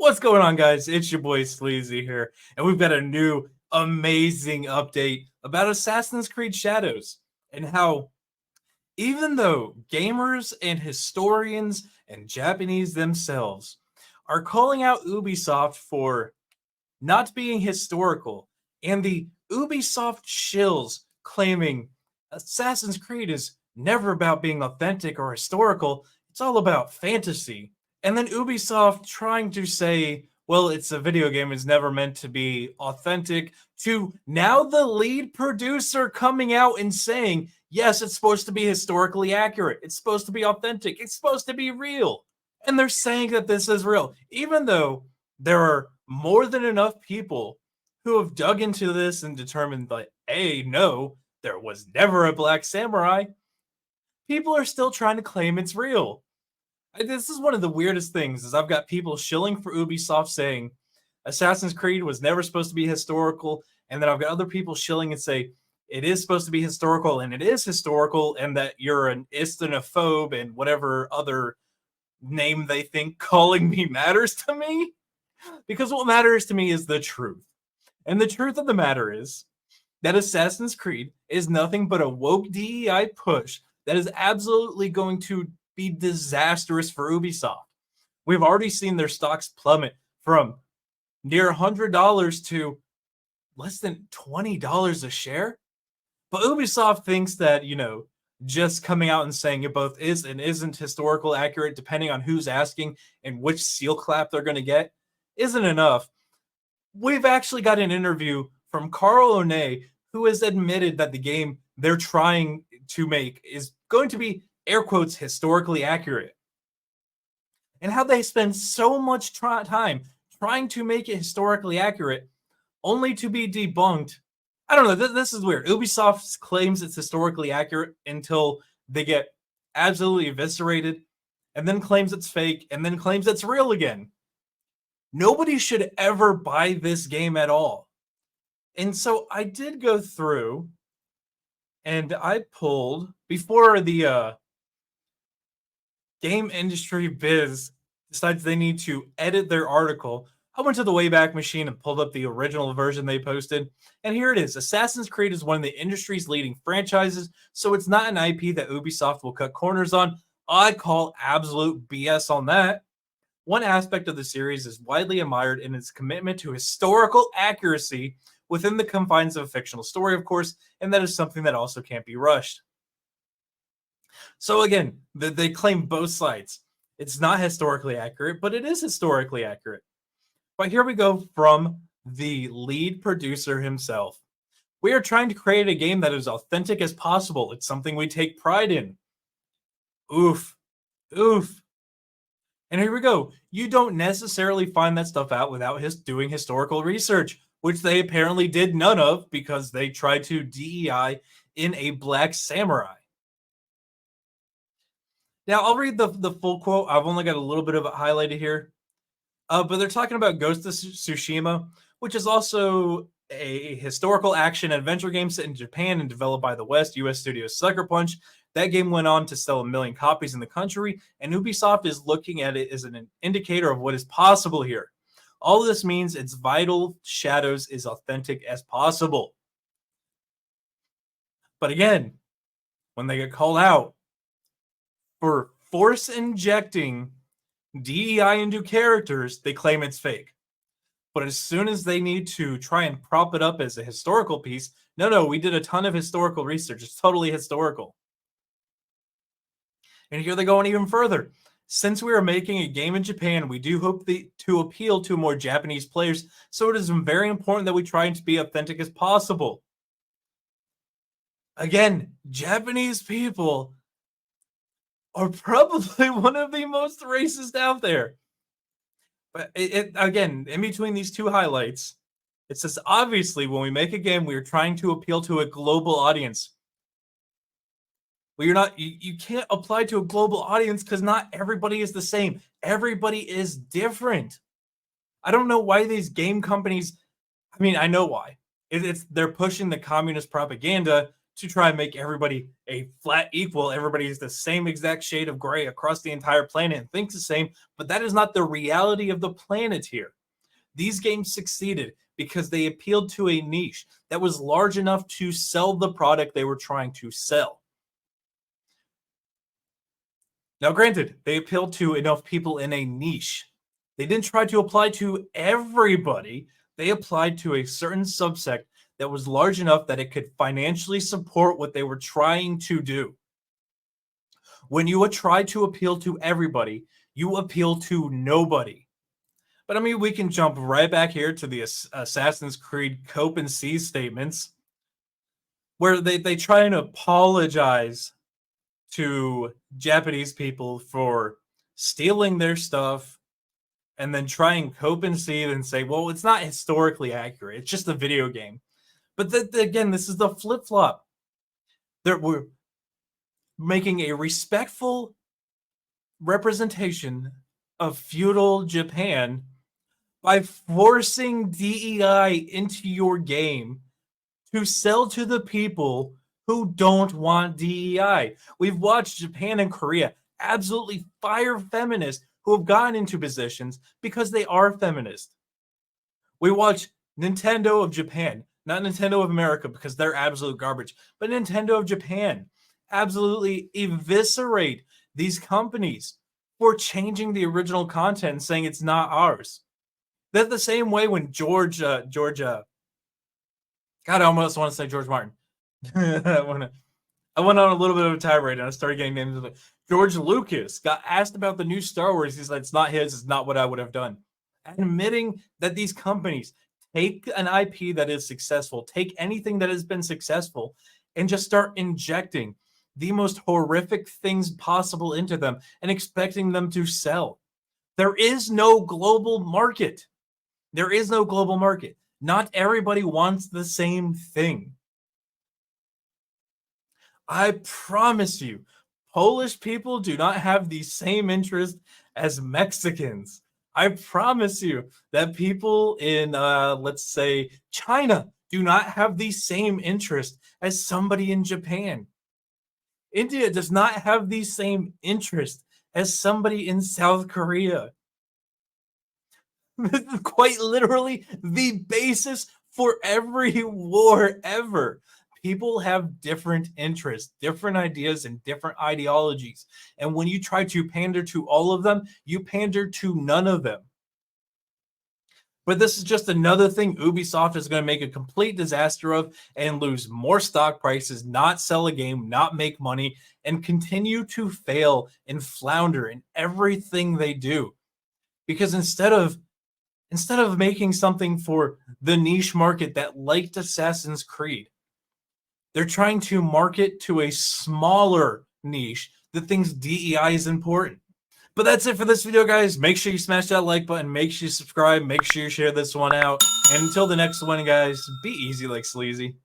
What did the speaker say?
What's going on, guys? It's your boy Sleazy here, and we've got a new amazing update about Assassin's Creed Shadows and how, even though gamers and historians and Japanese themselves are calling out Ubisoft for not being historical, and the Ubisoft shills claiming Assassin's Creed is never about being authentic or historical, it's all about fantasy. And then Ubisoft trying to say, well, it's a video game, it's never meant to be authentic, to now the lead producer coming out and saying, yes, it's supposed to be historically accurate, it's supposed to be authentic, it's supposed to be real. And they're saying that this is real, even though there are more than enough people who have dug into this and determined that, A, no, there was never a black samurai. People are still trying to claim it's real. This is one of the weirdest things, is I've got people shilling for Ubisoft saying Assassin's Creed was never supposed to be historical, and then I've got other people shilling and say it is supposed to be historical, and it is historical, and that you're an islamophobe and whatever other name they think calling me matters to me. Because what matters to me is the truth. And the truth of the matter is that Assassin's Creed is nothing but a woke DEI push that is absolutely going to be disastrous for Ubisoft. We've already seen their stocks plummet from near $100 to less than $20 a share. But Ubisoft thinks that, just coming out and saying it both is and isn't historical accurate, depending on who's asking and which seal clap they're going to get, isn't enough. We've actually got an interview from Carl O'Neill, who has admitted that the game they're trying to make is going to be, air quotes, historically accurate. And how they spend so much time trying to make it historically accurate, only to be debunked. I don't know, this is weird. Ubisoft claims it's historically accurate until they get absolutely eviscerated, and then claims it's fake, and then claims it's real again. Nobody should ever buy this game at all. And so I did go through and I pulled, before the game industry biz decides they need to edit their article, I went to the Wayback Machine and pulled up the original version they posted. And here it is. Assassin's Creed is one of the industry's leading franchises, so it's not an IP that Ubisoft will cut corners on. I call absolute BS on that. One aspect of the series is widely admired in its commitment to historical accuracy within the confines of a fictional story, of course, and that is something that also can't be rushed. So again, they claim both sides. It's not historically accurate, but it is historically accurate. But here we go from the lead producer himself. We are trying to create a game that is authentic as possible. It's something we take pride in. Oof. Oof. And here we go. You don't necessarily find that stuff out without doing historical research, which they apparently did none of because they tried to DEI in a black samurai. Now, I'll read the full quote. I've only got a little bit of it highlighted here. But they're talking about Ghost of Tsushima, which is also a historical action adventure game set in Japan and developed by the US studio Sucker Punch. That game went on to sell 1 million copies in the country, and Ubisoft is looking at it as an indicator of what is possible here. All of this means its vital Shadows is authentic as possible. But again, when they get called out for force injecting DEI into characters, they claim it's fake. But as soon as they need to try and prop it up as a historical piece, no, we did a ton of historical research. It's totally historical. And here they're going even further. Since we are making a game in Japan, we do hope to appeal to more Japanese players, so it is very important that we try to be authentic as possible. Again, Japanese people are probably one of the most racist out there. But again, in between these two highlights, it says, obviously, when we make a game, we are trying to appeal to a global audience. Well, you can't apply to a global audience because not everybody is the same. Everybody is different. I don't know why these game companies, I know why. They're pushing the communist propaganda to try and make everybody a flat equal. Everybody's the same exact shade of gray across the entire planet and thinks the same, but that is not the reality of the planet here. These games succeeded because they appealed to a niche that was large enough to sell the product they were trying to sell. Now, granted, they appealed to enough people in a niche. They didn't try to apply to everybody. They applied to a certain subsect that was large enough that it could financially support what they were trying to do. When you try to appeal to everybody, you appeal to nobody. But I mean, we can jump right back here to the Assassin's Creed Cope and Seize statements, where they try and apologize to Japanese people for stealing their stuff and then try and cope and see and say, well, it's not historically accurate. It's just a video game. But again, this is the flip-flop. We're making a respectful representation of feudal Japan by forcing DEI into your game to sell to the people who don't want DEI. We've watched Japan and Korea absolutely fire feminists who have gotten into positions because they are feminist. We watch Nintendo of Japan, not Nintendo of America because they're absolute garbage, but Nintendo of Japan absolutely eviscerate these companies for changing the original content and saying it's not ours. That's the same way when God, I almost want to say George Martin. I went on a little bit of a tirade and I started getting names of it. George Lucas got asked about the new Star Wars. He's like, it's not his. It's not what I would have done. Admitting that these companies take an IP that is successful, take anything that has been successful, and just start injecting the most horrific things possible into them and expecting them to sell. There is no global market. There is no global market. Not everybody wants the same thing. I promise you, Polish people do not have the same interest as Mexicans. I promise you that people in, let's say, China do not have the same interest as somebody in Japan. India does not have the same interest as somebody in South Korea. This is quite literally the basis for every war ever. People have different interests, different ideas, and different ideologies. And when you try to pander to all of them, you pander to none of them. But this is just another thing Ubisoft is going to make a complete disaster of and lose more stock prices, not sell a game, not make money, and continue to fail and flounder in everything they do. Because instead of making something for the niche market that liked Assassin's Creed, they're trying to market to a smaller niche that thinks DEI is important. But that's it for this video, guys. Make sure you smash that like button. Make sure you subscribe. Make sure you share this one out. And until the next one, guys, be easy like sleazy.